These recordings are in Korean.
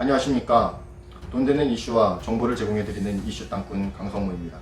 안녕하십니까. 돈 되는 이슈와 정보를 제공해드리는 이슈 땅꾼 강성모입니다.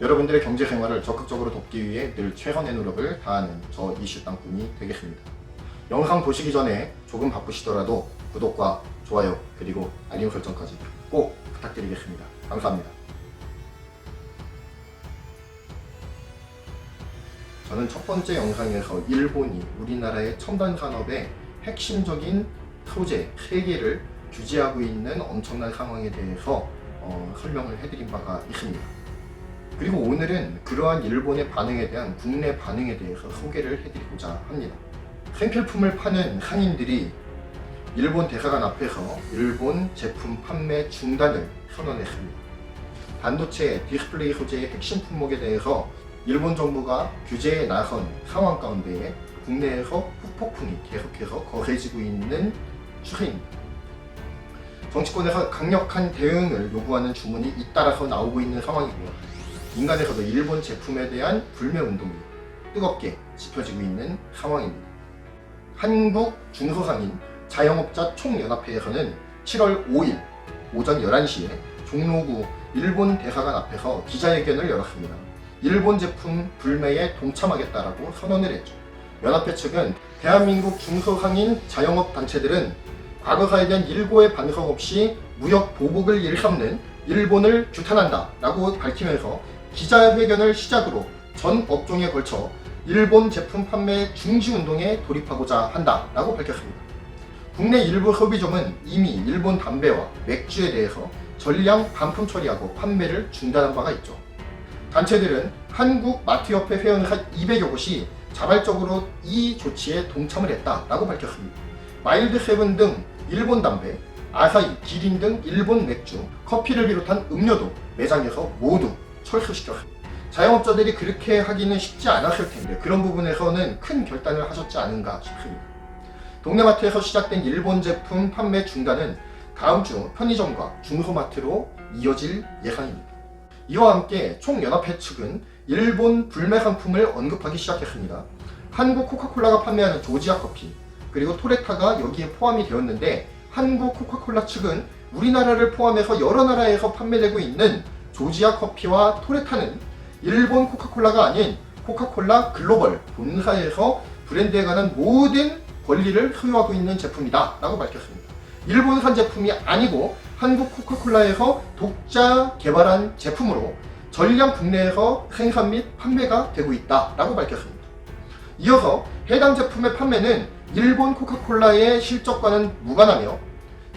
여러분들의 경제생활을 적극적으로 돕기 위해 늘 최선의 노력을 다하는 저 이슈 땅꾼이 되겠습니다. 영상 보시기 전에 조금 바쁘시더라도 구독과 좋아요 그리고 알림 설정까지 꼭 부탁드리겠습니다. 감사합니다. 저는 첫 번째 영상에서 일본이 우리나라의 첨단 산업의 핵심적인 소재 3개를 규제하고 있는 엄청난 상황에 대해서 설명을 해드린 바가 있습니다. 그리고 오늘은 그러한 일본의 반응에 대한 국내 반응에 대해서 소개를 해드리고자 합니다. 생필품을 파는 상인들이 일본 대사관 앞에서 일본 제품 판매 중단을 선언했습니다. 반도체 디스플레이 소재의 핵심 품목에 대해서 일본 정부가 규제에 나선 상황 가운데에 국내에서 후폭풍이 계속해서 거세지고 있는 추세입니다. 정치권에서 강력한 대응을 요구하는 주문이 잇따라서 나오고 있는 상황이고요. 민간에서도 일본 제품에 대한 불매운동이 뜨겁게 짚혀지고 있는 상황입니다. 한국 중소상인 자영업자 총연합회에서는 7월 5일 오전 11시에 종로구 일본 대사관 앞에서 기자회견을 열었습니다. 일본 제품 불매에 동참하겠다라고 선언을 했죠. 연합회 측은 대한민국 중소상인 자영업 단체들은 과거사에 대한 일고의 반성 없이 무역 보복을 일삼는 일본을 규탄한다 라고 밝히면서 기자회견을 시작으로 전 업종에 걸쳐 일본 제품 판매 중지 운동에 돌입하고자 한다 라고 밝혔습니다. 국내 일부 소비점은 이미 일본 담배와 맥주에 대해서 전량 반품 처리하고 판매를 중단한 바가 있죠. 단체들은 한국 마트협회 회원 200여 곳이 자발적으로 이 조치에 동참을 했다라고 밝혔습니다. 마일드 세븐 등 일본 담배, 아사히, 기린 등 일본 맥주, 커피를 비롯한 음료도 매장에서 모두 철수시켰습니다. 자영업자들이 그렇게 하기는 쉽지 않았을 텐데 그런 부분에서는 큰 결단을 하셨지 않은가 싶습니다. 동네마트에서 시작된 일본 제품 판매 중단은 다음 주 편의점과 중소마트로 이어질 예상입니다. 이와 함께 총연합회 측은 일본 불매 상품을 언급하기 시작했습니다. 한국 코카콜라가 판매하는 조지아 커피, 그리고 토레타가 여기에 포함이 되었는데 한국 코카콜라 측은 우리나라를 포함해서 여러 나라에서 판매되고 있는 조지아 커피와 토레타는 일본 코카콜라가 아닌 코카콜라 글로벌 본사에서 브랜드에 관한 모든 권리를 소유하고 있는 제품이다 라고 밝혔습니다. 일본산 제품이 아니고 한국 코카콜라에서 독자 개발한 제품으로 전량 국내에서 생산 및 판매가 되고 있다 라고 밝혔습니다. 이어서 해당 제품의 판매는 일본 코카콜라의 실적과는 무관하며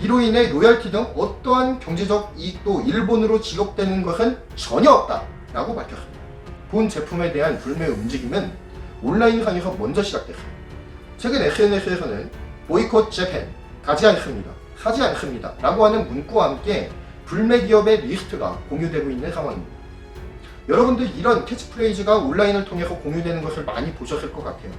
이로 인해 로열티 등 어떠한 경제적 이익도 일본으로 지급되는 것은 전혀 없다 라고 밝혔습니다. 본 제품에 대한 불매 움직임은 온라인상에서 먼저 시작됐습니다. 최근 SNS에서는 보이콧 재팬, 가지 않습니다, 사지 않습니다 라고 하는 문구와 함께 불매 기업의 리스트가 공유되고 있는 상황입니다. 여러분들 이런 캐치프레이즈가 온라인을 통해서 공유되는 것을 많이 보셨을 것 같아요.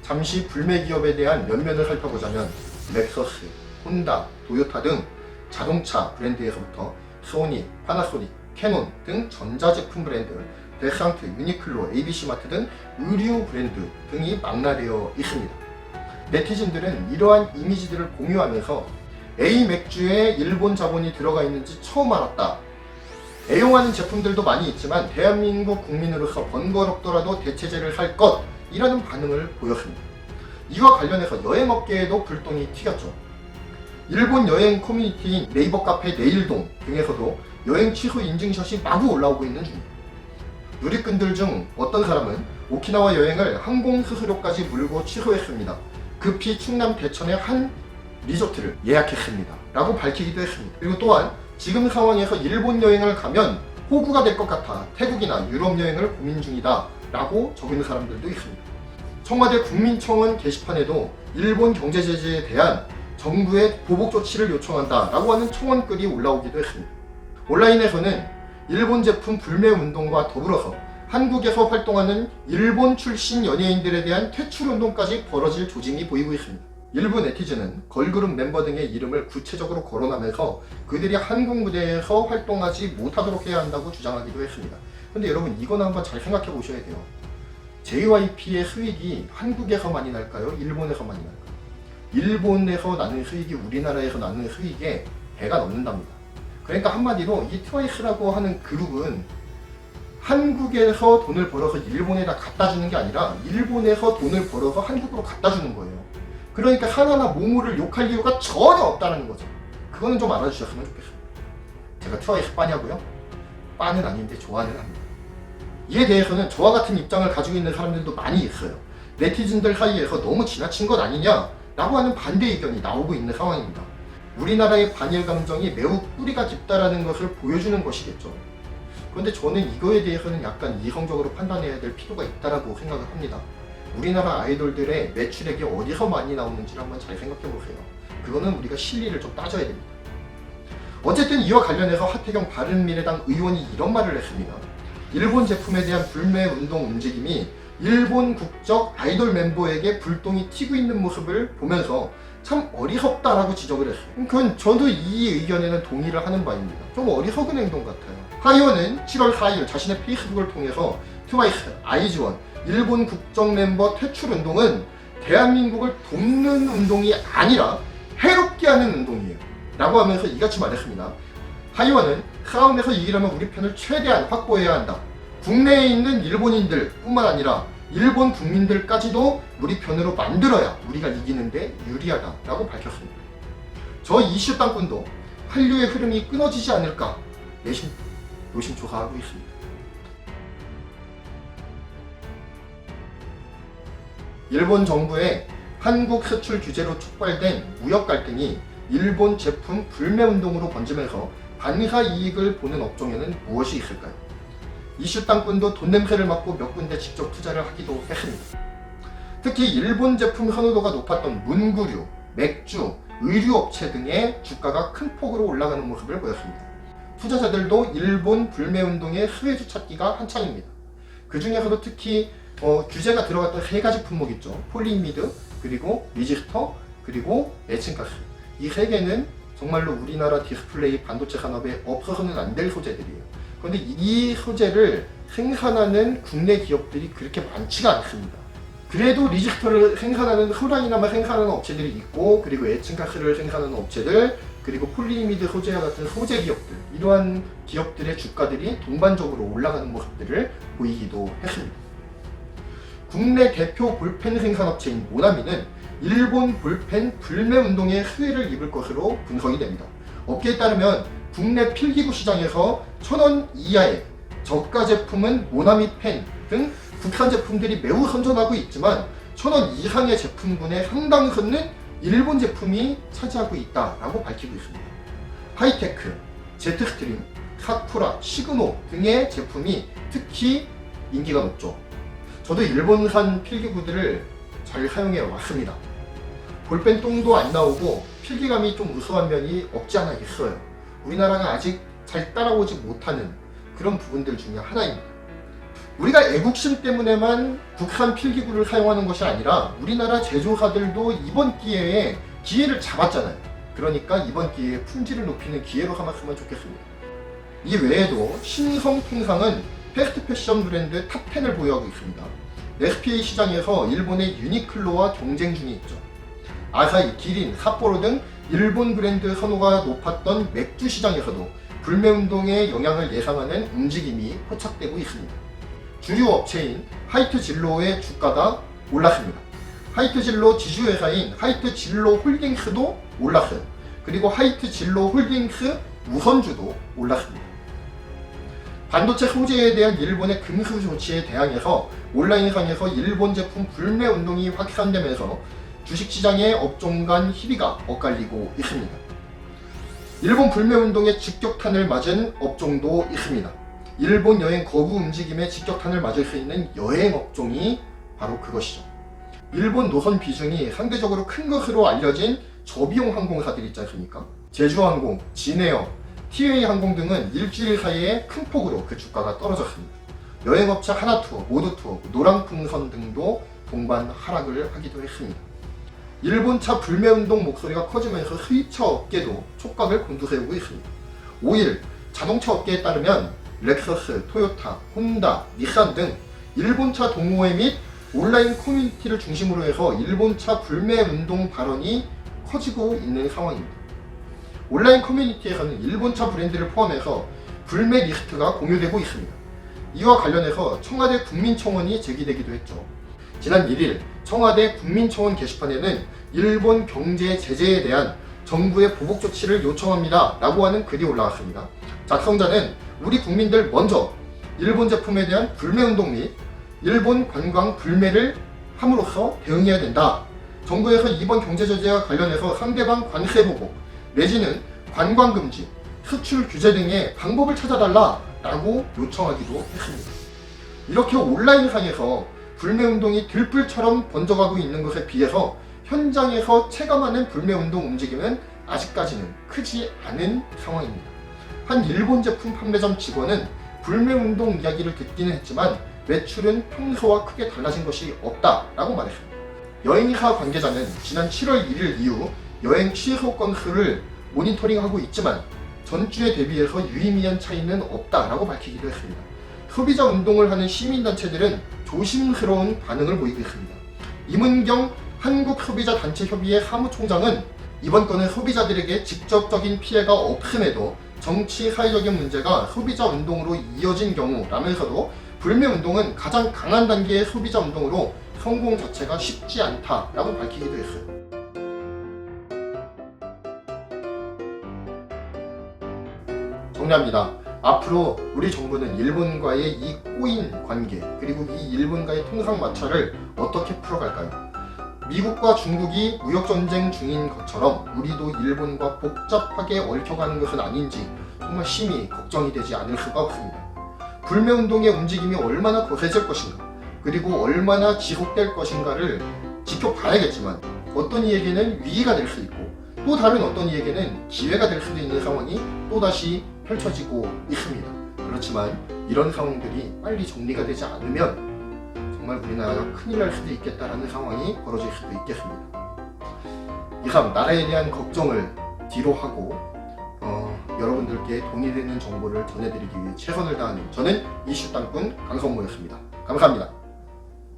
잠시 불매 기업에 대한 면면을 살펴보자면 렉서스, 혼다, 도요타 등 자동차 브랜드에서부터 소니, 파나소닉, 캐논 등 전자제품 브랜드, 데상트, 유니클로, ABC마트 등 의류 브랜드 등이 망라되어 있습니다. 네티즌들은 이러한 이미지들을 공유하면서 A 맥주에 일본 자본이 들어가 있는지 처음 알았다. 애용하는 제품들도 많이 있지만 대한민국 국민으로서 번거롭더라도 대체제를 살 것이라는 반응을 보였습니다. 이와 관련해서 여행업계에도 불똥이 튀겼죠. 일본 여행 커뮤니티인 네이버 카페 네일동 등에서도 여행 취소 인증샷이 마구 올라오고 있는 중입니다. 누리꾼들 중 어떤 사람은 오키나와 여행을 항공 수수료까지 물고 취소했습니다. 급히 충남 대천의 한 리조트를 예약했습니다 라고 밝히기도 했습니다. 그리고 또한 지금 상황에서 일본 여행을 가면 호구가 될 것 같아 태국이나 유럽 여행을 고민 중이다 라고 적은 사람들도 있습니다. 청와대 국민청원 게시판에도 일본 경제 제재에 대한 정부의 보복 조치를 요청한다 라고 하는 청원글이 올라오기도 했습니다. 온라인에서는 일본 제품 불매 운동과 더불어서 한국에서 활동하는 일본 출신 연예인들에 대한 퇴출 운동까지 벌어질 조짐이 보이고 있습니다. 일부 네티즌은 걸그룹 member 등의 이름을 구체적으로 거론하면서 그들이 한국 무대에서 활동하지 못하도록 해야 한다고 주장하기도 했습니다. 근데 여러분 이거는 한번 잘 생각해 보셔야 돼요. JYP의 수익이 한국에서 많이 날까요? 일본에서 많이 날까요? 일본에서 나는 수익이 우리나라에서 나는 수익의 배가 넘는답니다. 그러니까 한마디로 이 트와이스라고 하는 그룹은 한국에서 돈을 벌어서 일본에다 갖다 주는 게 아니라 일본에서 돈을 벌어서 한국으로 갖다 주는 거예요. 그러니까 하나나 모모를 욕할 이유가 전혀 없다는 거죠. 그거는 좀 알아주셨으면 좋겠어요. 제가 트와이스 빠냐고요? 빠는 아닌데 좋아는 합니다. 이에 대해서는 저와 같은 입장을 가지고 있는 사람들도 많이 있어요. 네티즌들 사이에서 너무 지나친 것 아니냐 라고 하는 반대 의견이 나오고 있는 상황입니다. 우리나라의 반일 감정이 매우 뿌리가 깊다라는 것을 보여주는 것이겠죠. 그런데 저는 이거에 대해서는 약간 이성적으로 판단해야 될 필요가 있다고 생각을 합니다. 우리나라 아이돌들의 매출액이 어디서 많이 나오는지를 한번 잘 생각해 보세요. 그거는 우리가 실리를 좀 따져야 됩니다. 어쨌든 이와 관련해서 하태경 바른미래당 의원이 이런 말을 했습니다. 일본 제품에 대한 불매 운동 움직임이 일본 국적 아이돌 멤버에게 불똥이 튀고 있는 모습을 보면서 참 어리석다라고 지적을 했어요. 그건 저도 이 의견에는 동의를 하는 바입니다. 좀 어리석은 행동 같아요. 하 의원은 7월 4일 자신의 페이스북을 통해서 트와이스, 아이즈원, 일본 국적 멤버 퇴출 운동은 대한민국을 돕는 운동이 아니라 해롭게 하는 운동이에요 라고 하면서 이같이 말했습니다. 하 의원은 싸움에서 이기려면 우리 편을 최대한 확보해야 한다. 국내에 있는 일본인들 뿐만 아니라 일본 국민들까지도 우리 편으로 만들어야 우리가 이기는데 유리하다 라고 밝혔습니다. 저 이슈 땅꾼도 한류의 흐름이 끊어지지 않을까 노심초사하고 있습니다. 일본 정부의 한국 수출 규제로 촉발된 무역 갈등이 일본 제품 불매 운동으로 번지면서 반사 이익을 보는 업종에는 무엇이 있을까요? 이슈 땅꾼도 돈 냄새를 맡고 몇 군데 직접 투자를 하기도 했습니다. 특히 일본 제품 선호도가 높았던 문구류, 맥주, 의류업체 등의 주가가 큰 폭으로 올라가는 모습을 보였습니다. 투자자들도 일본 불매운동의 수혜주 찾기가 한창입니다. 그 중에서도 특히 규제가 들어갔던 세 가지 품목 있죠. 폴리미드, 그리고 리지스터, 그리고 에칭가스. 이 세 개는 정말로 우리나라 디스플레이 반도체 산업에 없어서는 안 될 소재들이에요. 그런데 이 소재를 생산하는 국내 기업들이 그렇게 많지가 않습니다. 그래도 리지스터를 생산하는 소량이나마 생산하는 업체들이 있고, 그리고 에칭가스를 생산하는 업체들, 그리고 폴리이미드 소재와 같은 소재 기업들, 이러한 기업들의 주가들이 동반적으로 올라가는 모습들을 보이기도 했습니다. 국내 대표 볼펜 생산업체인 모나미는 일본 볼펜 불매 운동의 수혜를 입을 것으로 분석이 됩니다. 업계에 따르면 국내 필기구 시장에서 1,000원 이하의 저가 제품은 모나미 펜 등 국산 제품들이 매우 선전하고 있지만 1,000원 이상의 제품군의 상당수는 일본 제품이 차지하고 있다라고 밝히고 있습니다. 하이테크, 제트스트림, 사쿠라, 시그노 등의 제품이 특히 인기가 높죠. 저도 일본산 필기구들을 잘 사용해 왔습니다. 볼펜 똥도 안 나오고 필기감이 좀 우수한 면이 없지 않아 있어요. 우리나라가 아직 잘 따라오지 못하는 그런 부분들 중에 하나입니다. 우리가 애국심 때문에만 국산 필기구를 사용하는 것이 아니라 우리나라 제조사들도 이번 기회에 기회를 잡았잖아요. 그러니까 이번 기회에 품질을 높이는 기회로 삼았으면 좋겠습니다. 이 외에도 신성통상은 패스트 패션 브랜드 탑10을 보유하고 있습니다. SPA 시장에서 일본의 유니클로와 경쟁 중에 있죠. 아사히, 기린, 삿포로 등 일본 브랜드 선호가 높았던 맥주 시장에서도 불매운동의 영향을 예상하는 움직임이 포착되고 있습니다. 주류 업체인 하이트진로의 주가가 올랐습니다. 하이트진로 지주회사인 하이트진로 홀딩스도 올랐어요. 그리고 하이트진로 홀딩스 우선주도 올랐습니다. 반도체 소재에 대한 일본의 금수 조치에 대항해서 온라인상에서 일본 제품 불매 운동이 확산되면서 주식시장의 업종 간 희비가 엇갈리고 있습니다. 일본 불매 운동에 직격탄을 맞은 업종도 있습니다. 일본 여행 거부 움직임에 직격탄을 맞을 수 있는 여행 업종이 바로 그것이죠. 일본 노선 비중이 상대적으로 큰 것으로 알려진 저비용 항공사들 있지 않습니까? 제주항공, 진에어, TA항공 등은 일주일 사이에 큰 폭으로 그 주가가 떨어졌습니다. 여행업체 하나투어, 모두투어, 노랑풍선 등도 동반 하락을 하기도 했습니다. 일본차 불매운동 목소리가 커지면서 수입차 업계도 촉각을 곤두세우고 있습니다. 5일 자동차 업계에 따르면 렉서스, 토요타, 혼다, 닛산 등 일본차 동호회 및 온라인 커뮤니티를 중심으로 해서 일본차 불매운동 발언이 커지고 있는 상황입니다. 온라인 커뮤니티에서는 일본차 브랜드를 포함해서 불매 리스트가 공유되고 있습니다. 이와 관련해서 청와대 국민청원이 제기되기도 했죠. 지난 1일 청와대 국민청원 게시판에는 일본 경제 제재에 대한 정부의 보복 조치를 요청합니다 라고 하는 글이 올라왔습니다. 작성자는 우리 국민들 먼저 일본 제품에 대한 불매운동 및 일본 관광 불매를 함으로써 대응해야 된다. 정부에서 이번 경제 제재와 관련해서 상대방 관세 보복 내지는 관광 금지, 수출 규제 등의 방법을 찾아달라 라고 요청하기도 했습니다. 이렇게 온라인상에서 불매운동이 들불처럼 번져가고 있는 것에 비해서 현장에서 체감하는 불매운동 움직임은 아직까지는 크지 않은 상황입니다. 한 일본 제품 판매점 직원은 불매운동 이야기를 듣기는 했지만 매출은 평소와 크게 달라진 것이 없다라고 말했습니다. 여행사 관계자는 지난 7월 1일 이후 여행 취소 건수를 모니터링하고 있지만 전주에 대비해서 유의미한 차이는 없다라고 밝히기도 했습니다. 소비자 운동을 하는 시민단체들은 조심스러운 반응을 보이고 있습니다. 임은경 한국소비자단체협의회 사무총장은 이번 건은 소비자들에게 직접적인 피해가 없음에도 정치 사회적인 문제가 소비자 운동으로 이어진 경우라면서도 불매운동은 가장 강한 단계의 소비자 운동으로 성공 자체가 쉽지 않다라고 밝히기도 했어요. 정리합니다. 앞으로 우리 정부는 일본과의 이 꼬인 관계 그리고 이 일본과의 통상마찰을 어떻게 풀어갈까요? 미국과 중국이 무역전쟁 중인 것처럼 우리도 일본과 복잡하게 얽혀가는 것은 아닌지 정말 심히 걱정이 되지 않을 수가 없습니다. 불매운동의 움직임이 얼마나 거세질 것인가 그리고 얼마나 지속될 것인가를 지켜봐야겠지만 어떤 이에게는 위기가 될 수 있고 또 다른 어떤 이에게는 기회가 될 수도 있는 상황이 또다시 펼쳐지고 있습니다. 그렇지만 이런 상황들이 빨리 정리가 되지 않으면 정말 우리나라가 큰일 날 수도 있겠다라는 상황이 벌어질 수도 있겠습니다. 이상 나라에 대한 걱정을 뒤로 하고 여러분들께 동의되는 정보를 전해드리기 위해 최선을 다하는 저는 이슈 땅꾼 강성모였습니다. 감사합니다.